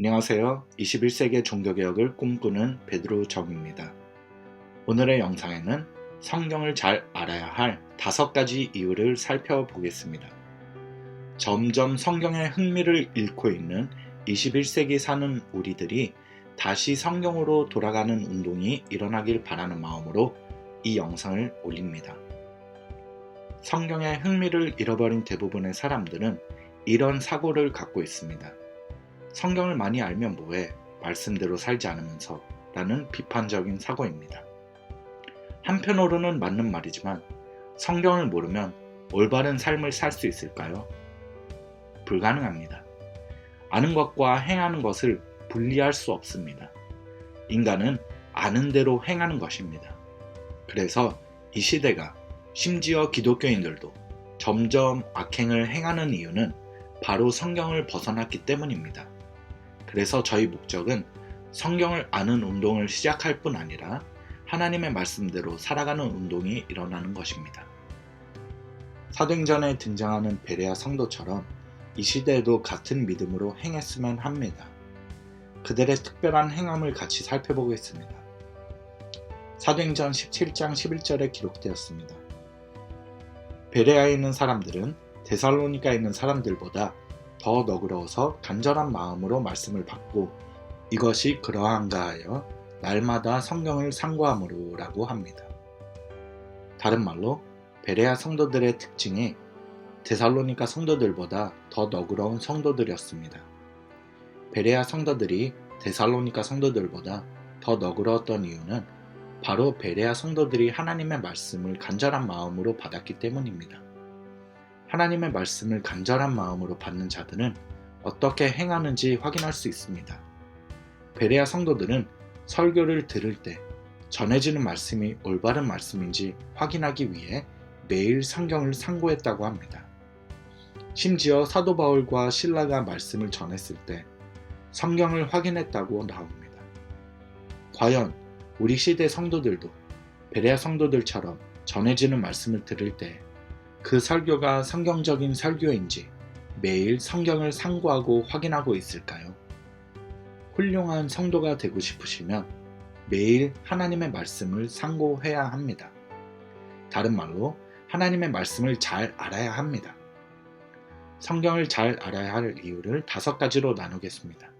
안녕하세요. 21세기의 종교개혁을 꿈꾸는 베드로 정입니다. 오늘의 영상에는 성경을 잘 알아야 할 5가지 이유를 살펴보겠습니다. 점점 성경에 흥미를 잃고 있는 21세기 사는 우리들이 다시 성경으로 돌아가는 운동이 일어나길 바라는 마음으로 이 영상을 올립니다. 성경에 흥미를 잃어버린 대부분의 사람들은 이런 사고를 갖고 있습니다. 성경을 많이 알면 뭐해? 말씀대로 살지 않으면서 라는 비판적인 사고입니다. 한편으로는 맞는 말이지만 성경을 모르면 올바른 삶을 살 수 있을까요? 불가능합니다. 아는 것과 행하는 것을 분리할 수 없습니다. 인간은 아는 대로 행하는 것입니다. 그래서 이 시대가 심지어 기독교인들도 점점 악행을 행하는 이유는 바로 성경을 벗어났기 때문입니다. 그래서 저희 목적은 성경을 아는 운동을 시작할 뿐 아니라 하나님의 말씀대로 살아가는 운동이 일어나는 것입니다. 사도행전에 등장하는 베레아 성도처럼 이 시대에도 같은 믿음으로 행했으면 합니다. 그들의 특별한 행함을 같이 살펴보겠습니다. 사도행전 17장 11절에 기록되었습니다. 베레아에 있는 사람들은 데살로니가에 있는 사람들보다 더 너그러워서 간절한 마음으로 말씀을 받고 이것이 그러한가 하여 날마다 성경을 상고함으로 라고 합니다. 다른 말로 베레아 성도들의 특징이 데살로니가 성도들보다 더 너그러운 성도들이었습니다. 베레아 성도들이 데살로니가 성도들보다 더 너그러웠던 이유는 바로 베레아 성도들이 하나님의 말씀을 간절한 마음으로 받았기 때문입니다. 하나님의 말씀을 간절한 마음으로 받는 자들은 어떻게 행하는지 확인할 수 있습니다. 베레아 성도들은 설교를 들을 때 전해지는 말씀이 올바른 말씀인지 확인하기 위해 매일 성경을 상고했다고 합니다. 심지어 사도 바울과 실라가 말씀을 전했을 때 성경을 확인했다고 나옵니다. 과연 우리 시대 성도들도 베레아 성도들처럼 전해지는 말씀을 들을 때 그 설교가 성경적인 설교인지 매일 성경을 상고하고 확인하고 있을까요? 훌륭한 성도가 되고 싶으시면 매일 하나님의 말씀을 상고해야 합니다. 다른 말로 하나님의 말씀을 잘 알아야 합니다. 성경을 잘 알아야 할 이유를 5가지로 나누겠습니다.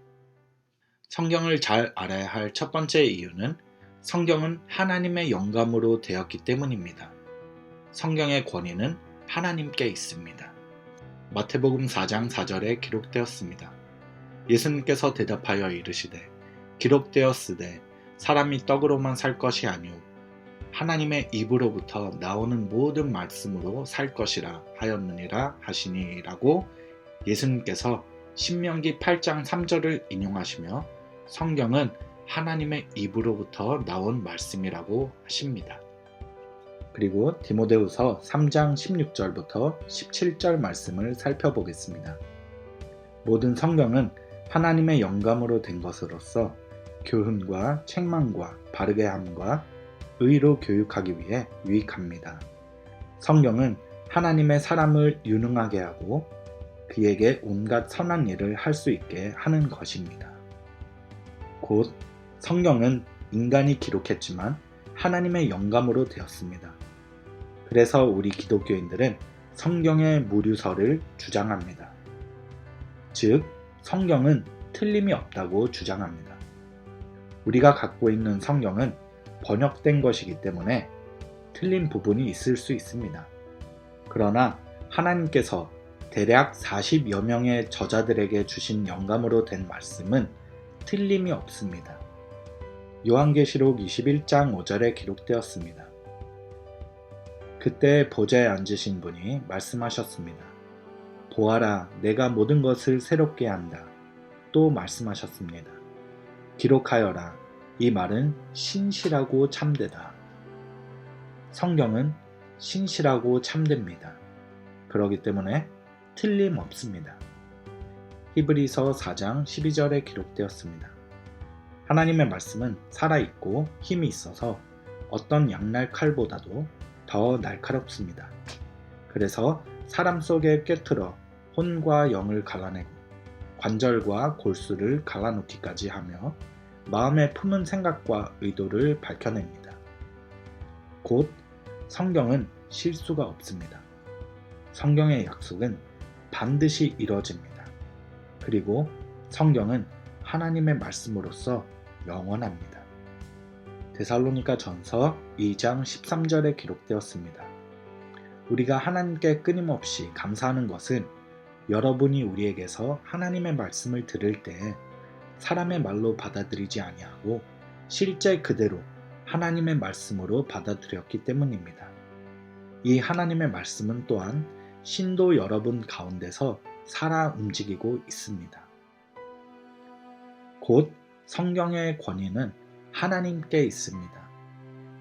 성경을 잘 알아야 할 첫 번째 이유는 성경은 하나님의 영감으로 되었기 때문입니다. 성경의 권위는 하나님께 있습니다. 마태복음 4장 4절에 기록되었습니다. 예수님께서 대답하여 이르시되 기록되었으되 사람이 떡으로만 살 것이 아니오 하나님의 입으로부터 나오는 모든 말씀으로 살 것이라 하였느니라 하시니라고 예수님께서 신명기 8장 3절을 인용하시며 성경은 하나님의 입으로부터 나온 말씀이라고 하십니다. 그리고 디모데후서 3장 16절부터 17절 말씀을 살펴보겠습니다. 모든 성경은 하나님의 영감으로 된 것으로서 교훈과 책망과 바르게 함과 의로 교육하기 위해 유익합니다. 성경은 하나님의 사람을 유능하게 하고 그에게 온갖 선한 일을 할 수 있게 하는 것입니다. 곧 성경은 인간이 기록했지만 하나님의 영감으로 되었습니다. 그래서 우리 기독교인들은 성경의 무류서를 주장합니다. 즉, 성경은 틀림이 없다고 주장합니다. 우리가 갖고 있는 성경은 번역된 것이기 때문에 틀린 부분이 있을 수 있습니다. 그러나 하나님께서 대략 40여 명의 저자들에게 주신 영감으로 된 말씀은 틀림이 없습니다. 요한계시록 21장 5절에 기록되었습니다. 그때 보좌에 앉으신 분이 말씀하셨습니다. 보아라, 내가 모든 것을 새롭게 한다. 또 말씀하셨습니다. 기록하여라. 이 말은 신실하고 참되다. 성경은 신실하고 참됩니다. 그렇기 때문에 틀림없습니다. 히브리서 4장 12절에 기록되었습니다. 하나님의 말씀은 살아있고 힘이 있어서 어떤 양날 칼보다도 더 날카롭습니다. 그래서 사람 속에 꿰뚫어 혼과 영을 갈라내고 관절과 골수를 갈라놓기까지 하며 마음에 품은 생각과 의도를 밝혀냅니다. 곧 성경은 실수가 없습니다. 성경의 약속은 반드시 이루어집니다. 그리고 성경은 하나님의 말씀으로서 영원합니다. 데살로니가 전서 2장 13절에 기록되었습니다. 우리가 하나님께 끊임없이 감사하는 것은 여러분이 우리에게서 하나님의 말씀을 들을 때 사람의 말로 받아들이지 아니하고 실제 그대로 하나님의 말씀으로 받아들였기 때문입니다. 이 하나님의 말씀은 또한 신도 여러분 가운데서 살아 움직이고 있습니다. 곧 성경의 권위는 하나님께 있습니다.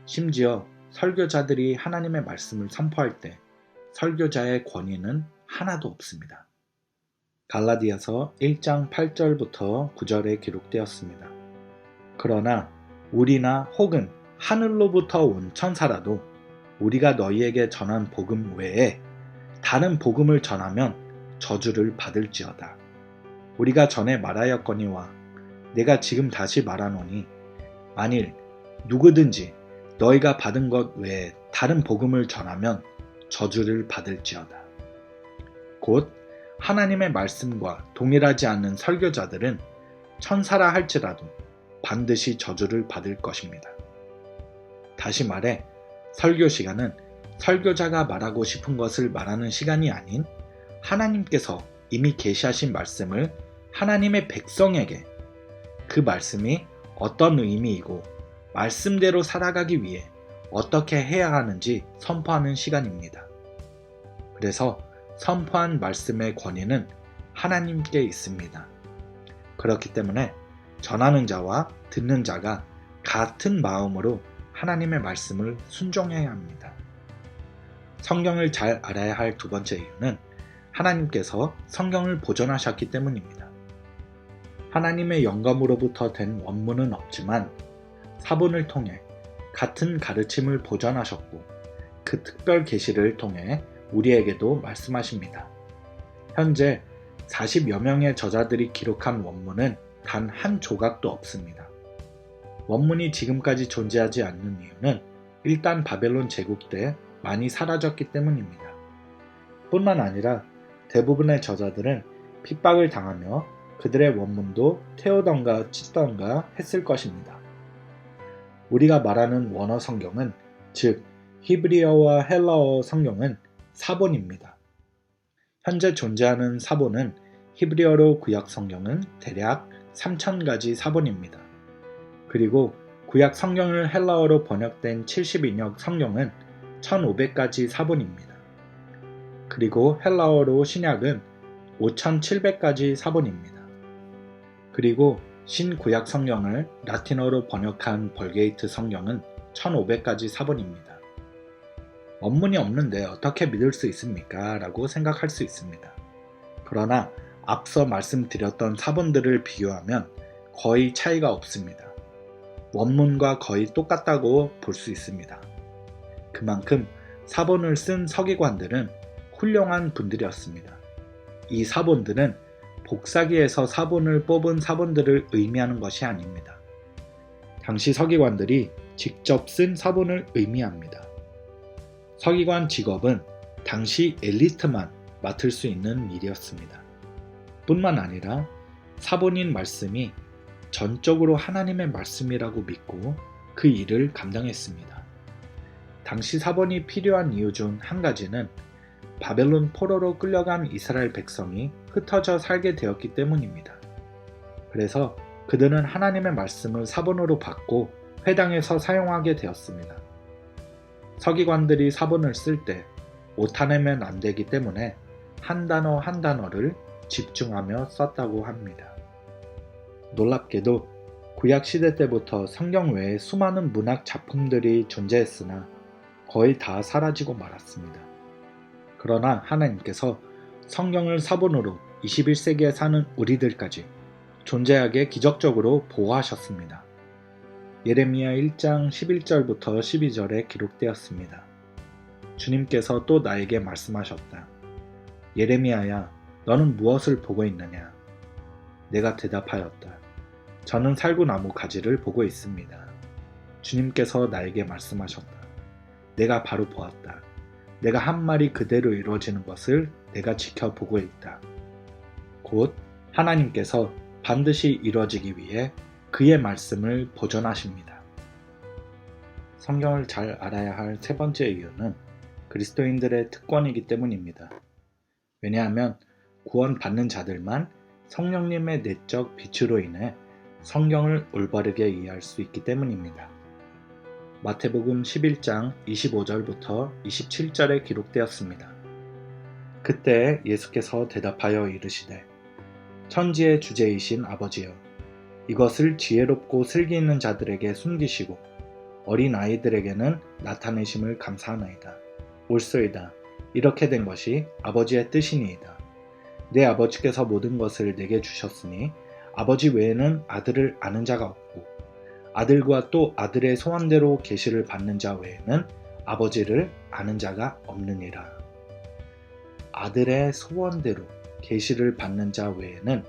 심지어 설교자들이 하나님의 말씀을 선포할 때 설교자의 권위는 하나도 없습니다. 갈라디아서 1장 8절부터 9절에 기록되었습니다. 그러나 우리나 혹은 하늘로부터 온 천사라도 우리가 너희에게 전한 복음 외에 다른 복음을 전하면 저주를 받을지어다. 우리가 전에 말하였거니와 내가 지금 다시 말하노니 만일 누구든지 너희가 받은 것 외에 다른 복음을 전하면 저주를 받을지어다. 곧 하나님의 말씀과 동일하지 않는 설교자들은 천사라 할지라도 반드시 저주를 받을 것입니다. 다시 말해 설교 시간은 설교자가 말하고 싶은 것을 말하는 시간이 아닌 하나님께서 이미 계시하신 말씀을 하나님의 백성에게 그 말씀이 어떤 의미이고 말씀대로 살아가기 위해 어떻게 해야 하는지 선포하는 시간입니다. 그래서 선포한 말씀의 권위는 하나님께 있습니다. 그렇기 때문에 전하는 자와 듣는 자가 같은 마음으로 하나님의 말씀을 순종해야 합니다. 성경을 잘 알아야 할 두 번째 이유는 하나님께서 성경을 보존하셨기 때문입니다. 하나님의 영감으로부터 된 원문은 없지만 사본을 통해 같은 가르침을 보존하셨고 그 특별 계시를 통해 우리에게도 말씀하십니다. 현재 40여 명의 저자들이 기록한 원문은 단 한 조각도 없습니다. 원문이 지금까지 존재하지 않는 이유는 일단 바벨론 제국 때 많이 사라졌기 때문입니다. 뿐만 아니라 대부분의 저자들은 핍박을 당하며 그들의 원문도 태우던가 찢던가 했을 것입니다. 우리가 말하는 원어 성경은 즉 히브리어와 헬라어 성경은 사본입니다. 현재 존재하는 사본은 히브리어로 구약 성경은 대략 3,000가지 사본입니다. 그리고 구약 성경을 헬라어로 번역된 70인역 성경은 1,500가지 사본입니다. 그리고 헬라어로 신약은 5,700가지 사본입니다. 그리고 신구약 성경을 라틴어로 번역한 벌게이트 성경은 1,500가지 사본입니다. 원문이 없는데 어떻게 믿을 수 있습니까? 라고 생각할 수 있습니다. 그러나 앞서 말씀드렸던 사본들을 비교하면 거의 차이가 없습니다. 원문과 거의 똑같다고 볼 수 있습니다. 그만큼 사본을 쓴 서기관들은 훌륭한 분들이었습니다. 이 사본들은 복사기에서 사본을 뽑은 사본들을 의미하는 것이 아닙니다. 당시 서기관들이 직접 쓴 사본을 의미합니다. 서기관 직업은 당시 엘리트만 맡을 수 있는 일이었습니다. 뿐만 아니라 사본인 말씀이 전적으로 하나님의 말씀이라고 믿고 그 일을 감당했습니다. 당시 사본이 필요한 이유 중 한 가지는 바벨론 포로로 끌려간 이스라엘 백성이 흩어져 살게 되었기 때문입니다. 그래서 그들은 하나님의 말씀을 사본으로 받고 회당에서 사용하게 되었습니다. 서기관들이 사본을 쓸 때 오타내면 안 되기 때문에 한 단어 한 단어를 집중하며 썼다고 합니다. 놀랍게도 구약 시대 때부터 성경 외에 수많은 문학 작품들이 존재했으나 거의 다 사라지고 말았습니다. 그러나 하나님께서 성경을 사본으로 21세기에 사는 우리들까지 존재하게 기적적으로 보호하셨습니다. 예레미야 1장 11절부터 12절에 기록되었습니다. 주님께서 또 나에게 말씀하셨다. 예레미야야, 너는 무엇을 보고 있느냐? 내가 대답하였다. 저는 살구나무 가지를 보고 있습니다. 주님께서 나에게 말씀하셨다. 내가 바로 보았다. 내가 한 말이 그대로 이루어지는 것을 내가 지켜보고 있다. 곧 하나님께서 반드시 이루어지기 위해 그의 말씀을 보존하십니다. 성경을 잘 알아야 할 세 번째 이유는 그리스도인들의 특권이기 때문입니다. 왜냐하면 구원받는 자들만 성령님의 내적 빛으로 인해 성경을 올바르게 이해할 수 있기 때문입니다. 마태복음 11장 25절부터 27절에 기록되었습니다. 그때 예수께서 대답하여 이르시되 천지의 주제이신 아버지여 이것을 지혜롭고 슬기 있는 자들에게 숨기시고 어린 아이들에게는 나타내심을 감사하나이다. 옳소이다. 이렇게 된 것이 아버지의 뜻이니이다. 내 아버지께서 모든 것을 내게 주셨으니 아버지 외에는 아들을 아는 자가 없고 아들과 또 아들의 소원대로 계시를 받는 자 외에는 아버지를 아는 자가 없느니라. 아들의 소원대로 계시를 받는 자 외에는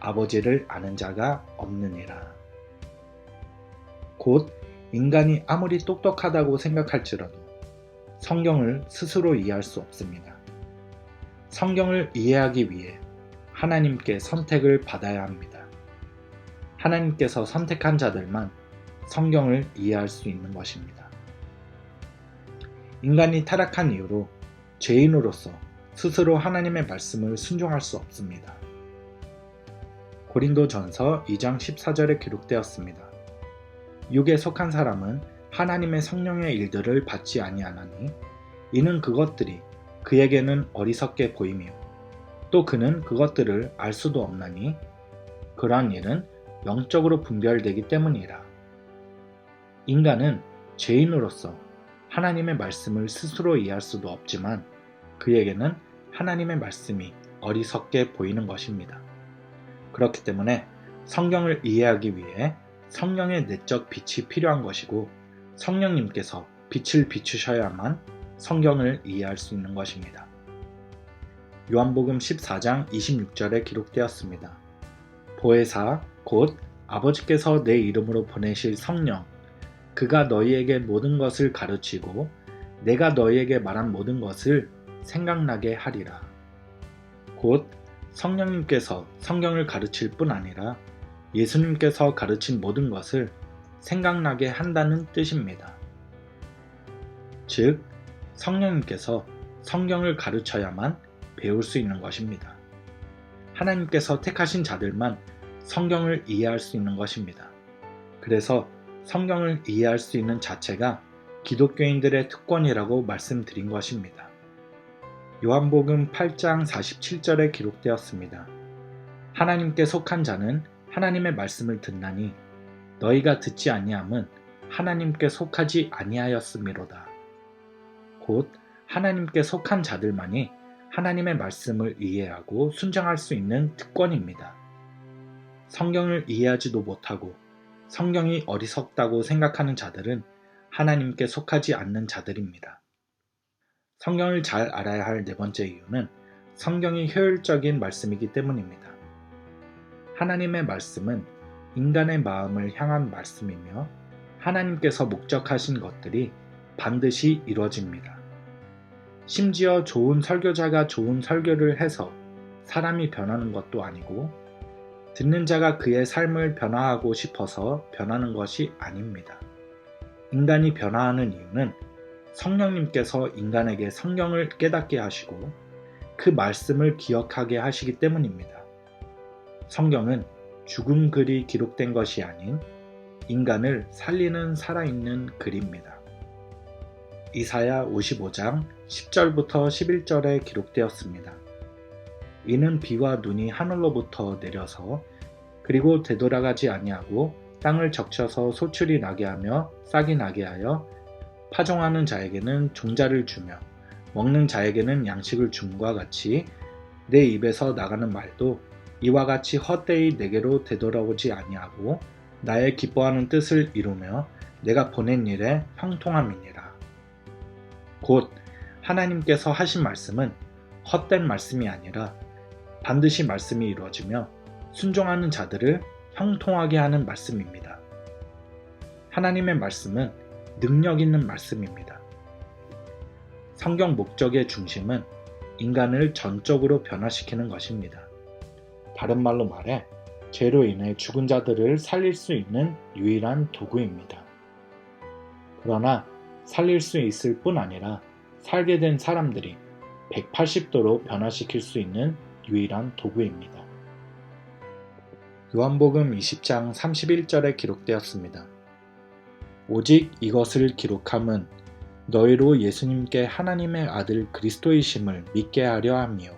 아버지를 아는 자가 없느니라. 곧 인간이 아무리 똑똑하다고 생각할지라도 성경을 스스로 이해할 수 없습니다. 성경을 이해하기 위해 하나님께 선택을 받아야 합니다. 하나님께서 선택한 자들만 성경을 이해할 수 있는 것입니다. 인간이 타락한 이후로 죄인으로서 스스로 하나님의 말씀을 순종할 수 없습니다. 고린도전서 2장 14절에 기록되었습니다. 육에 속한 사람은 하나님의 성령의 일들을 받지 아니하나니 이는 그것들이 그에게는 어리석게 보이며 또 그는 그것들을 알 수도 없나니 그러한 일은 영적으로 분별되기 때문이라. 인간은 죄인으로서 하나님의 말씀을 스스로 이해할 수도 없지만 그에게는 하나님의 말씀이 어리석게 보이는 것입니다. 그렇기 때문에 성경을 이해하기 위해 성령의 내적 빛이 필요한 것이고 성령님께서 빛을 비추셔야만 성경을 이해할 수 있는 것입니다. 요한복음 14장 26절에 기록되었습니다. 보혜사 곧 아버지께서 내 이름으로 보내실 성령 그가 너희에게 모든 것을 가르치고 내가 너희에게 말한 모든 것을 생각나게 하리라. 곧 성령님께서 성경을 가르칠 뿐 아니라 예수님께서 가르친 모든 것을 생각나게 한다는 뜻입니다. 즉, 성령님께서 성경을 가르쳐야만 배울 수 있는 것입니다. 하나님께서 택하신 자들만 성경을 이해할 수 있는 것입니다. 그래서 성경을 이해할 수 있는 자체가 기독교인들의 특권이라고 말씀드린 것입니다. 요한복음 8장 47절에 기록되었습니다. 하나님께 속한 자는 하나님의 말씀을 듣나니 너희가 듣지 아니함은 하나님께 속하지 아니하였음이로다. 곧 하나님께 속한 자들만이 하나님의 말씀을 이해하고 순종할 수 있는 특권입니다. 성경을 이해하지도 못하고 성경이 어리석다고 생각하는 자들은 하나님께 속하지 않는 자들입니다. 성경을 잘 알아야 할 네 번째 이유는 성경이 효율적인 말씀이기 때문입니다. 하나님의 말씀은 인간의 마음을 향한 말씀이며 하나님께서 목적하신 것들이 반드시 이루어집니다. 심지어 좋은 설교자가 좋은 설교를 해서 사람이 변하는 것도 아니고 듣는 자가 그의 삶을 변화하고 싶어서 변하는 것이 아닙니다. 인간이 변화하는 이유는 성령님께서 인간에게 성경을 깨닫게 하시고 그 말씀을 기억하게 하시기 때문입니다. 성경은 죽은 글이 기록된 것이 아닌 인간을 살리는 살아있는 글입니다. 이사야 55장 10절부터 11절에 기록되었습니다. 이는 비와 눈이 하늘로부터 내려서 그리고 되돌아가지 아니하고 땅을 적셔서 소출이 나게 하며 싹이 나게 하여 파종하는 자에게는 종자를 주며 먹는 자에게는 양식을 줌과 같이 내 입에서 나가는 말도 이와 같이 헛되이 내게로 되돌아오지 아니하고 나의 기뻐하는 뜻을 이루며 내가 보낸 일에 형통함이니라. 곧 하나님께서 하신 말씀은 헛된 말씀이 아니라 반드시 말씀이 이루어지며 순종하는 자들을 형통하게 하는 말씀입니다. 하나님의 말씀은 능력 있는 말씀입니다. 성경 목적의 중심은 인간을 전적으로 변화시키는 것입니다. 다른 말로 말해 죄로 인해 죽은 자들을 살릴 수 있는 유일한 도구입니다. 그러나 살릴 수 있을 뿐 아니라 살게 된 사람들이 180도로 변화시킬 수 있는 유일한 도구입니다. 요한복음 20장 31절에 기록되었습니다. 오직 이것을 기록함은 너희로 예수님께 하나님의 아들 그리스도이심을 믿게 하려 함이요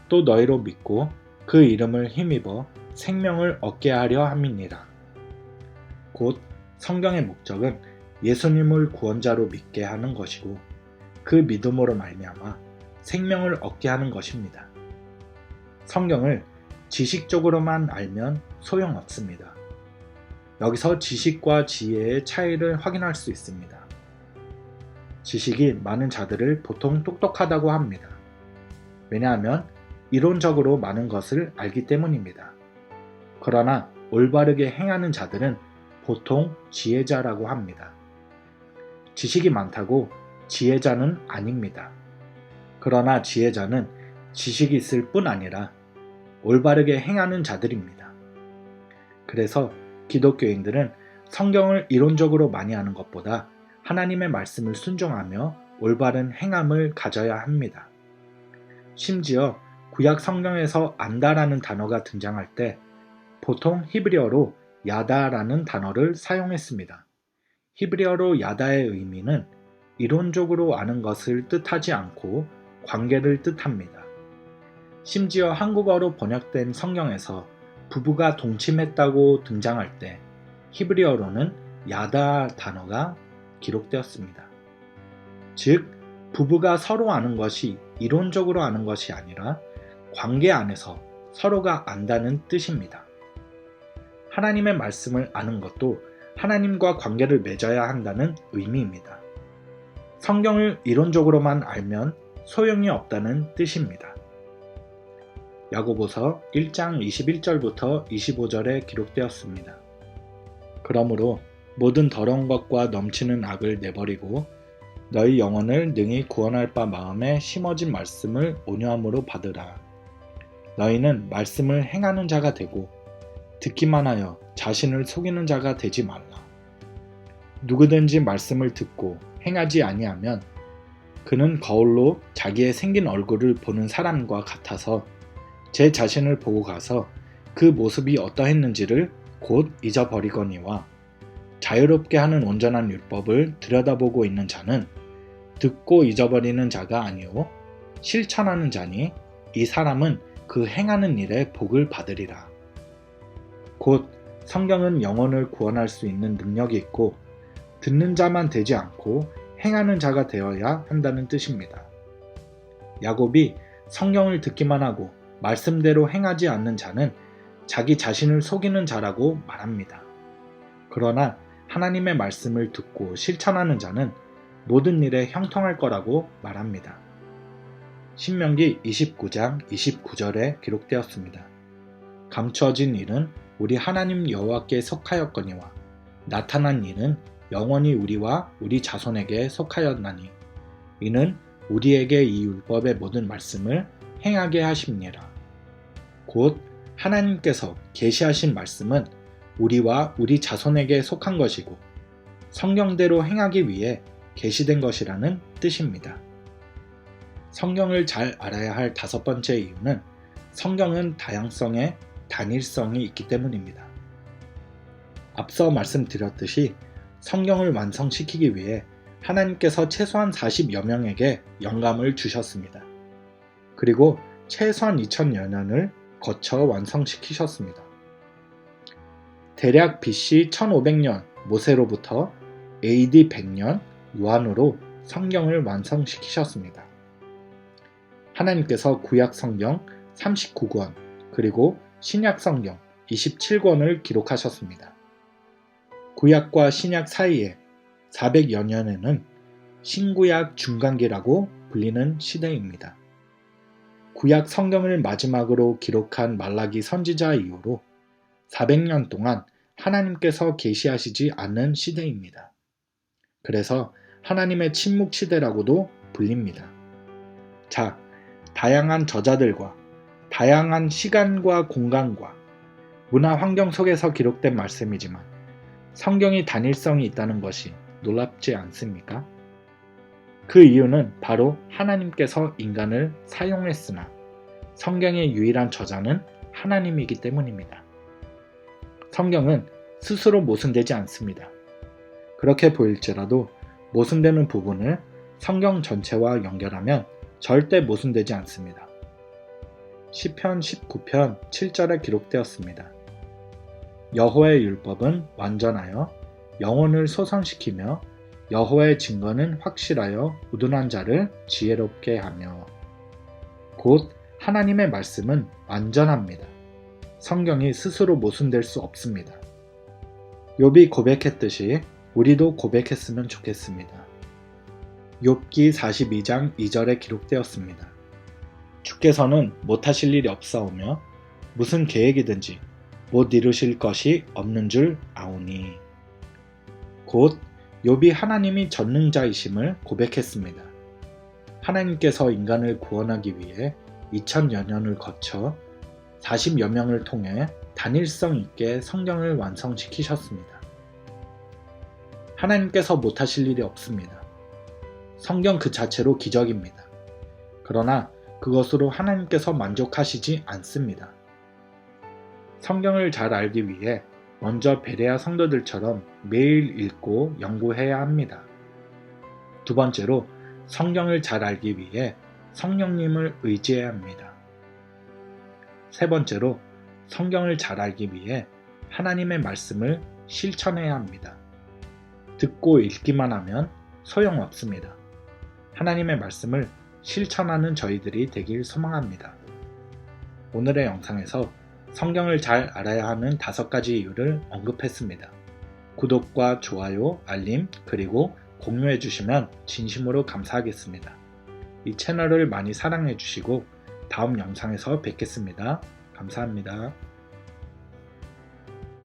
또 너희로 믿고 그 이름을 힘입어 생명을 얻게 하려 함이니라. 곧 성경의 목적은 예수님을 구원자로 믿게 하는 것이고 그 믿음으로 말미암아 생명을 얻게 하는 것입니다. 성경을 지식적으로만 알면 소용없습니다. 여기서 지식과 지혜의 차이를 확인할 수 있습니다. 지식이 많은 자들을 보통 똑똑하다고 합니다. 왜냐하면 이론적으로 많은 것을 알기 때문입니다. 그러나 올바르게 행하는 자들은 보통 지혜자라고 합니다. 지식이 많다고 지혜자는 아닙니다. 그러나 지혜자는 지식이 있을 뿐 아니라 올바르게 행하는 자들입니다. 그래서 기독교인들은 성경을 이론적으로 많이 하는 것보다 하나님의 말씀을 순종하며 올바른 행함을 가져야 합니다. 심지어 구약 성경에서 안다라는 단어가 등장할 때 보통 히브리어로 야다라는 단어를 사용했습니다. 히브리어로 야다의 의미는 이론적으로 아는 것을 뜻하지 않고 관계를 뜻합니다. 심지어 한국어로 번역된 성경에서 부부가 동침했다고 등장할 때 히브리어로는 야다 단어가 기록되었습니다. 즉, 부부가 서로 아는 것이 이론적으로 아는 것이 아니라 관계 안에서 서로가 안다는 뜻입니다. 하나님의 말씀을 아는 것도 하나님과 관계를 맺어야 한다는 의미입니다. 성경을 이론적으로만 알면 소용이 없다는 뜻입니다. 야고보서 1장 21절부터 25절에 기록되었습니다. 그러므로 모든 더러운 것과 넘치는 악을 내버리고 너희 영혼을 능히 구원할 바 마음에 심어진 말씀을 온유함으로 받으라. 너희는 말씀을 행하는 자가 되고 듣기만 하여 자신을 속이는 자가 되지 말라. 누구든지 말씀을 듣고 행하지 아니하면 그는 거울로 자기의 생긴 얼굴을 보는 사람과 같아서 제 자신을 보고 가서 그 모습이 어떠했는지를 곧 잊어버리거니와 자유롭게 하는 온전한 율법을 들여다보고 있는 자는 듣고 잊어버리는 자가 아니오 실천하는 자니 이 사람은 그 행하는 일에 복을 받으리라. 곧 성경은 영혼을 구원할 수 있는 능력이 있고 듣는 자만 되지 않고 행하는 자가 되어야 한다는 뜻입니다. 야곱이 성경을 듣기만 하고 말씀대로 행하지 않는 자는 자기 자신을 속이는 자라고 말합니다. 그러나 하나님의 말씀을 듣고 실천하는 자는 모든 일에 형통할 거라고 말합니다. 신명기 29장 29절에 기록되었습니다. 감추어진 일은 우리 하나님 여호와께 속하였거니와 나타난 일은 영원히 우리와 우리 자손에게 속하였나니 이는 우리에게 이 율법의 모든 말씀을 행하게 하심니라. 곧 하나님께서 계시하신 말씀은 우리와 우리 자손에게 속한 것이고 성경대로 행하기 위해 계시된 것이라는 뜻입니다. 성경을 잘 알아야 할 다섯 번째 이유는 성경은 다양성에 단일성이 있기 때문입니다. 앞서 말씀드렸듯이 성경을 완성시키기 위해 하나님께서 최소한 40여 명에게 영감을 주셨습니다. 그리고 최소한 2000여 년을 거쳐 완성시키셨습니다. 대략 BC 1500년 모세로부터 AD 100년 요한으로 성경을 완성시키셨습니다. 하나님께서 구약 성경 39권 그리고 신약 성경 27권을 기록하셨습니다. 구약과 신약 사이에 400여 년에는 신구약 중간기라고 불리는 시대입니다. 구약 성경을 마지막으로 기록한 말라기 선지자 이후로 400년 동안 하나님께서 계시하시지 않는 시대입니다. 그래서 하나님의 침묵 시대라고도 불립니다. 자, 다양한 저자들과 다양한 시간과 공간과 문화 환경 속에서 기록된 말씀이지만 성경이 단일성이 있다는 것이 놀랍지 않습니까? 그 이유는 바로 하나님께서 인간을 사용했으나 성경의 유일한 저자는 하나님이기 때문입니다. 성경은 스스로 모순되지 않습니다. 그렇게 보일지라도 모순되는 부분을 성경 전체와 연결하면 절대 모순되지 않습니다. 시편 19편 7절에 기록되었습니다. 여호와의 율법은 완전하여 영혼을 소성시키며 여호와의 증거는 확실하여 우둔한 자를 지혜롭게 하며. 곧 하나님의 말씀은 완전합니다. 성경이 스스로 모순될 수 없습니다. 욥이 고백했듯이 우리도 고백했으면 좋겠습니다. 욥기 42장 2절에 기록되었습니다. 주께서는 못하실 일이 없사오며 무슨 계획이든지 못 이루실 것이 없는 줄 아오니. 곧 욥이 하나님이 전능자이심을 고백했습니다. 하나님께서 인간을 구원하기 위해 2000여 년을 거쳐 40여 명을 통해 단일성 있게 성경을 완성시키셨습니다. 하나님께서 못하실 일이 없습니다. 성경 그 자체로 기적입니다. 그러나 그것으로 하나님께서 만족하시지 않습니다. 성경을 잘 알기 위해 먼저 베레아 성도들처럼 매일 읽고 연구해야 합니다. 두 번째로 성경을 잘 알기 위해 성령님을 의지해야 합니다. 세 번째로 성경을 잘 알기 위해 하나님의 말씀을 실천해야 합니다. 듣고 읽기만 하면 소용없습니다. 하나님의 말씀을 실천하는 저희들이 되길 소망합니다. 오늘의 영상에서 성경을 잘 알아야 하는 5가지 이유를 언급했습니다. 구독과 좋아요, 알림, 그리고 공유해 주시면 진심으로 감사하겠습니다. 이 채널을 많이 사랑해 주시고 다음 영상에서 뵙겠습니다. 감사합니다.